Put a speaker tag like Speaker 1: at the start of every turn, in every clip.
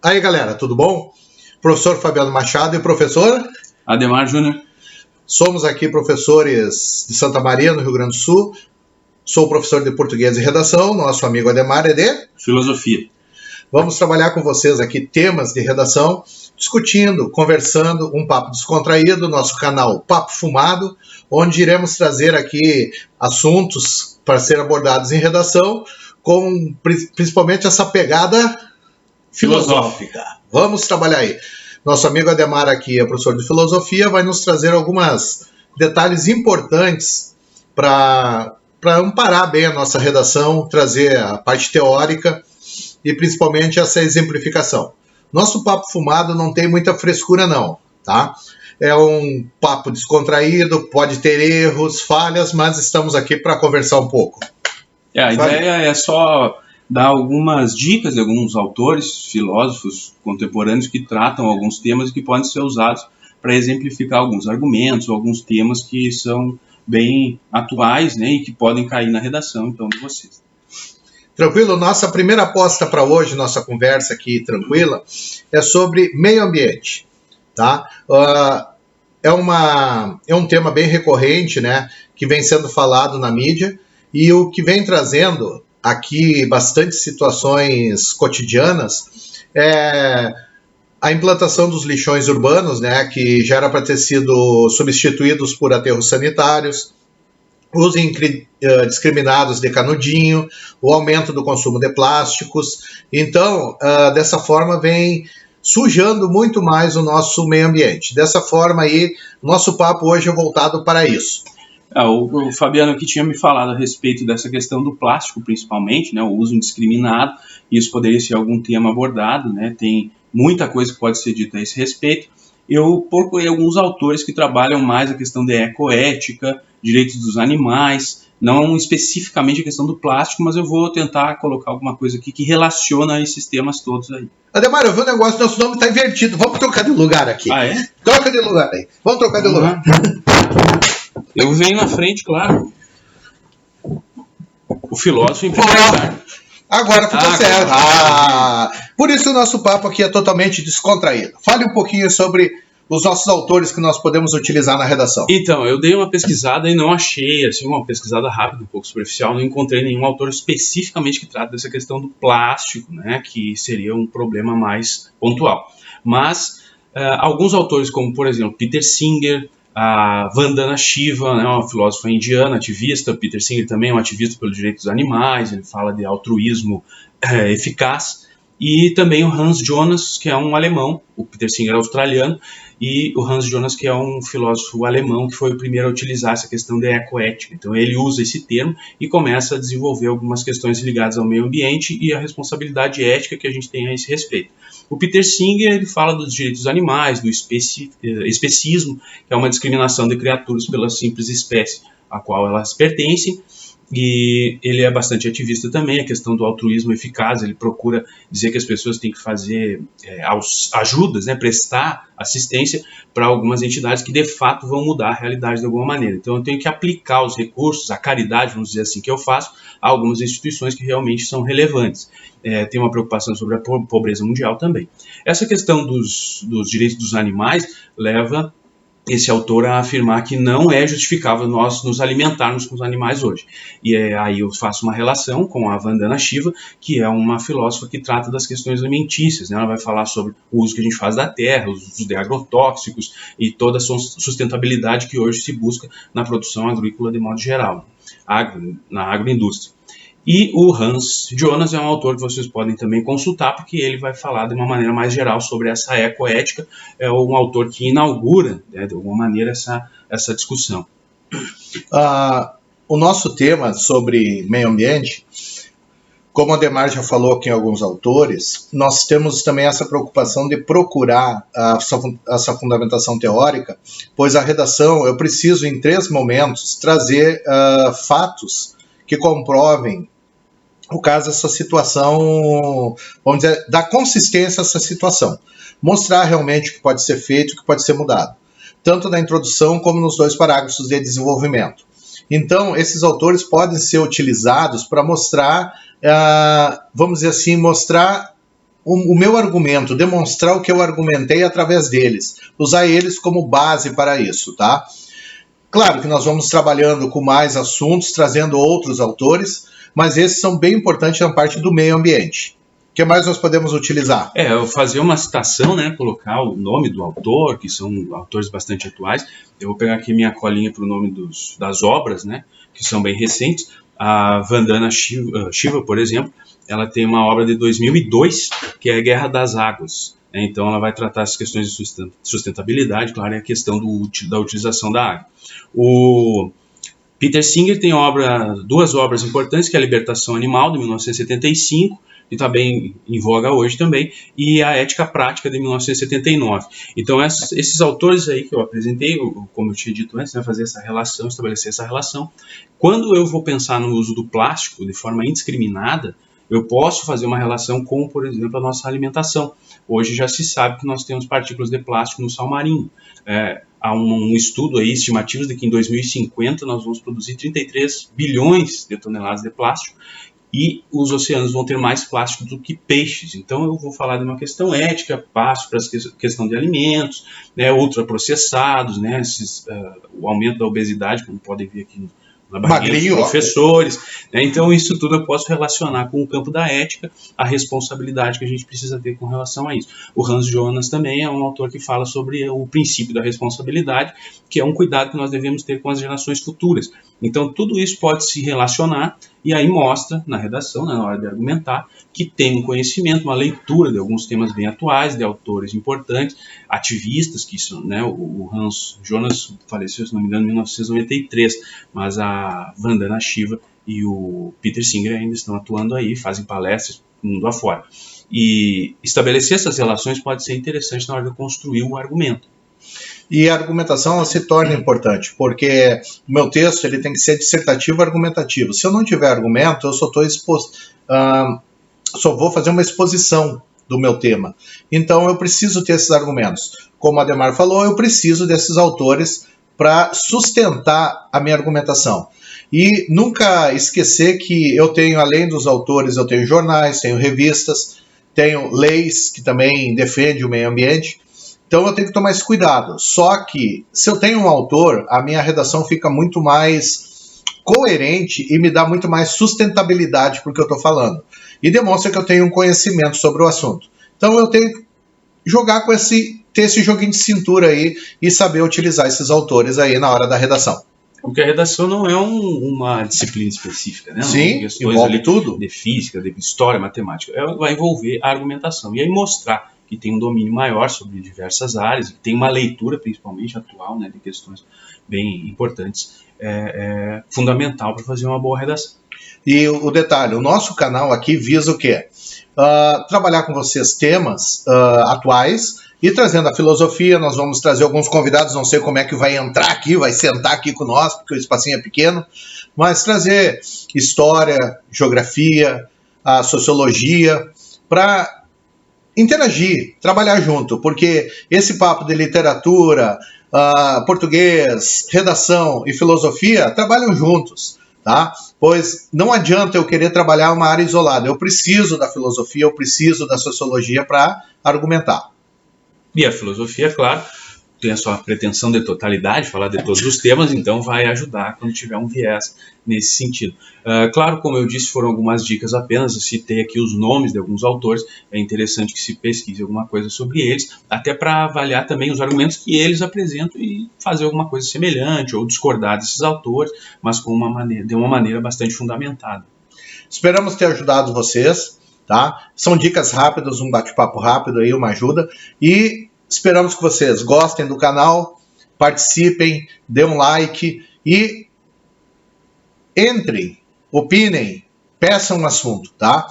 Speaker 1: Aí, galera, tudo bom? Professor Fabiano Machado e professor
Speaker 2: Ademar Júnior.
Speaker 1: Somos aqui professores de Santa Maria, no Rio Grande do Sul. Sou professor de português e redação. Nosso amigo Ademar é de
Speaker 2: filosofia.
Speaker 1: Vamos trabalhar com vocês aqui temas de redação, discutindo, conversando, um papo descontraído, nosso canal Papo Fumado, onde iremos trazer aqui assuntos para ser abordados em redação, com principalmente essa pegada filosófica. Vamos trabalhar aí. Nosso amigo Ademar aqui é professor de filosofia, vai nos trazer alguns detalhes importantes para amparar bem a nossa redação, trazer a parte teórica e principalmente essa exemplificação. Nosso papo fumado não tem muita frescura não, tá? É um papo descontraído, pode ter erros, falhas, mas estamos aqui para conversar um pouco.
Speaker 2: A ideia é só dar algumas dicas de alguns autores, filósofos contemporâneos que tratam alguns temas que podem ser usados para exemplificar alguns argumentos, ou alguns temas que são bem atuais, né, e que podem cair na redação, então, de vocês.
Speaker 1: Tranquilo? Nossa primeira aposta para hoje, nossa conversa aqui tranquila, é sobre meio ambiente, tá? É um tema bem recorrente, né, que vem sendo falado na mídia, e o que vem trazendo aqui bastante situações cotidianas é a implantação dos lixões urbanos, né, que já era para ter sido substituídos por aterros sanitários, uso indiscriminados de canudinho, o aumento do consumo de plásticos. Então, dessa forma, vem sujando muito mais o nosso meio ambiente. Dessa forma aí, nosso papo hoje é voltado para isso.
Speaker 2: O Fabiano aqui tinha me falado a respeito dessa questão do plástico, principalmente, né, o uso indiscriminado. Isso poderia ser algum tema abordado, né, tem muita coisa que pode ser dita a esse respeito. Eu procurei alguns autores que trabalham mais a questão da ecoética, direitos dos animais, não especificamente a questão do plástico, mas eu vou tentar colocar alguma coisa aqui que relaciona esses temas todos aí.
Speaker 1: Ademar, eu vi um negócio, nosso nome está invertido, vamos trocar de lugar aqui.
Speaker 2: Ah, é?
Speaker 1: Troca de lugar aí, vamos trocar de lugar.
Speaker 2: Eu venho na frente, claro. O filósofo em primeiro lugar.
Speaker 1: Agora ficou certo. Por isso o nosso papo aqui é totalmente descontraído. Fale um pouquinho sobre os nossos autores que nós podemos utilizar na redação.
Speaker 2: Então, eu dei uma pesquisada e não achei, assim, uma pesquisada rápida, um pouco superficial, não encontrei nenhum autor especificamente que trata dessa questão do plástico, né, que seria um problema mais pontual. Mas alguns autores, como por exemplo Peter Singer, a Vandana Shiva, né, uma filósofa indiana, ativista. Peter Singer também é um ativista pelos direitos dos animais, ele fala de altruísmo eficaz. E também o Hans Jonas, que é um alemão, o Peter Singer é australiano, e o Hans Jonas, que é um filósofo alemão, que foi o primeiro a utilizar essa questão da ecoética. Então ele usa esse termo e começa a desenvolver algumas questões ligadas ao meio ambiente e à responsabilidade ética que a gente tem a esse respeito. O Peter Singer, ele fala dos direitos dos animais, do especismo, que é uma discriminação de criaturas pela simples espécie a qual elas pertencem, e ele é bastante ativista também, a questão do altruísmo eficaz. Ele procura dizer que as pessoas têm que fazer ajudas, né, prestar assistência para algumas entidades que de fato vão mudar a realidade de alguma maneira. Então eu tenho que aplicar os recursos, a caridade, vamos dizer assim, que eu faço, a algumas instituições que realmente são relevantes. Tem uma preocupação sobre a pobreza mundial também. Essa questão dos direitos dos animais leva esse autor a afirmar que não é justificável nós nos alimentarmos com os animais hoje. E aí eu faço uma relação com a Vandana Shiva, que é uma filósofa que trata das questões alimentícias, né? Ela vai falar sobre o uso que a gente faz da terra, os usos de agrotóxicos e toda a sustentabilidade que hoje se busca na produção agrícola de modo geral, na agroindústria. E o Hans Jonas é um autor que vocês podem também consultar, porque ele vai falar de uma maneira mais geral sobre essa ecoética. É um autor que inaugura, né, de alguma maneira, essa discussão.
Speaker 1: O nosso tema sobre meio ambiente, como o Ademar já falou aqui em alguns autores, nós temos também essa preocupação de procurar essa fundamentação teórica, pois a redação, eu preciso em 3 momentos trazer fatos que comprovem o caso dessa situação, vamos dizer, da consistência dessa situação. Mostrar realmente o que pode ser feito, o que pode ser mudado. Tanto na introdução como nos 2 parágrafos de desenvolvimento. Então, esses autores podem ser utilizados para mostrar, vamos dizer assim, mostrar o meu argumento, demonstrar o que eu argumentei através deles, usar eles como base para isso, tá? Claro que nós vamos trabalhando com mais assuntos, trazendo outros autores, mas esses são bem importantes na parte do meio ambiente. O que mais nós podemos utilizar?
Speaker 2: Eu fazer uma citação, né, colocar o nome do autor, que são autores bastante atuais. Eu vou pegar aqui minha colinha para o nome das obras, né, que são bem recentes. A Vandana Shiva, por exemplo, ela tem uma obra de 2002, que é a Guerra das Águas. Então ela vai tratar as questões de sustentabilidade, claro, e a questão da utilização da água. O Peter Singer tem duas obras importantes, que é a Libertação Animal, de 1975, que está bem em voga hoje também, e a Ética Prática, de 1979. Então esses autores aí que eu apresentei, como eu tinha dito antes, né, fazer essa relação, estabelecer essa relação. Quando eu vou pensar no uso do plástico de forma indiscriminada, eu posso fazer uma relação com, por exemplo, a nossa alimentação. Hoje já se sabe que nós temos partículas de plástico no sal marinho. Há um estudo aí, estimativas de que em 2050 nós vamos produzir 33 bilhões de toneladas de plástico e os oceanos vão ter mais plástico do que peixes. Então eu vou falar de uma questão ética, passo para a questão de alimentos, né, ultraprocessados, né, o aumento da obesidade, como podem ver aqui na barriga dos professores, né? Então isso tudo eu posso relacionar com o campo da ética, a responsabilidade que a gente precisa ter com relação a isso. O Hans Jonas também é um autor que fala sobre o princípio da responsabilidade, que é um cuidado que nós devemos ter com as gerações futuras. Então tudo isso pode se relacionar e aí mostra na redação, né, na hora de argumentar, que tem um conhecimento, uma leitura de alguns temas bem atuais, de autores importantes, ativistas, que são, né, o Hans Jonas faleceu, se não me engano, em 1993, mas a Vandana Shiva e o Peter Singer ainda estão atuando aí, fazem palestras mundo afora. E estabelecer essas relações pode ser interessante na hora de construir o argumento.
Speaker 1: E a argumentação ela se torna importante, porque o meu texto ele tem que ser dissertativo argumentativo. Se eu não tiver argumento, eu só vou fazer uma exposição do meu tema. Então eu preciso ter esses argumentos. Como a Ademar falou, eu preciso desses autores para sustentar a minha argumentação. E nunca esquecer que eu tenho, além dos autores, eu tenho jornais, tenho revistas, tenho leis que também defendem o meio ambiente. Então eu tenho que tomar esse cuidado. Só que, se eu tenho um autor, a minha redação fica muito mais coerente e me dá muito mais sustentabilidade para o que eu estou falando. E demonstra que eu tenho um conhecimento sobre o assunto. Então eu tenho que jogar ter esse joguinho de cintura aí e saber utilizar esses autores aí na hora da redação.
Speaker 2: Porque a redação não é uma disciplina específica, né?
Speaker 1: Sim, envolve tudo.
Speaker 2: De física, de história, matemática. Ela vai envolver a argumentação. E aí mostrar que tem um domínio maior sobre diversas áreas, que tem uma leitura, principalmente atual, né, de questões bem importantes, é fundamental para fazer uma boa redação.
Speaker 1: E o detalhe, o nosso canal aqui visa o quê? Trabalhar com vocês temas atuais e trazendo a filosofia. Nós vamos trazer alguns convidados, não sei como é que vai entrar aqui, vai sentar aqui com nós, porque o espacinho é pequeno, mas trazer história, geografia, a sociologia, para interagir, trabalhar junto, porque esse papo de literatura, português, redação e filosofia trabalham juntos, tá? Pois não adianta eu querer trabalhar uma área isolada, eu preciso da filosofia, eu preciso da sociologia para argumentar.
Speaker 2: E a filosofia, claro, tem a sua pretensão de totalidade, falar de todos os temas, então vai ajudar quando tiver um viés nesse sentido. Claro, como eu disse, foram algumas dicas apenas, eu citei aqui os nomes de alguns autores, é interessante que se pesquise alguma coisa sobre eles, até para avaliar também os argumentos que eles apresentam e fazer alguma coisa semelhante ou discordar desses autores, mas de uma maneira bastante fundamentada.
Speaker 1: Esperamos ter ajudado vocês, tá? São dicas rápidas, um bate-papo rápido aí, uma ajuda, e esperamos que vocês gostem do canal, participem, dê um like e entrem, opinem, peçam um assunto, tá?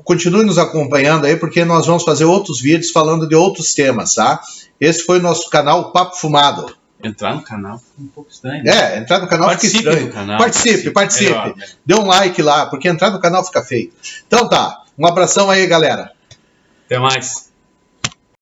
Speaker 1: Continue nos acompanhando aí, porque nós vamos fazer outros vídeos falando de outros temas, tá? Esse foi o nosso canal Papo Fumado.
Speaker 2: Entrar no canal fica um pouco estranho. Né?
Speaker 1: Entrar no canal fica estranho. Participe. Melhor, né? Dê um like lá, porque entrar no canal fica feio. Então tá, um abração aí, galera.
Speaker 2: Até mais.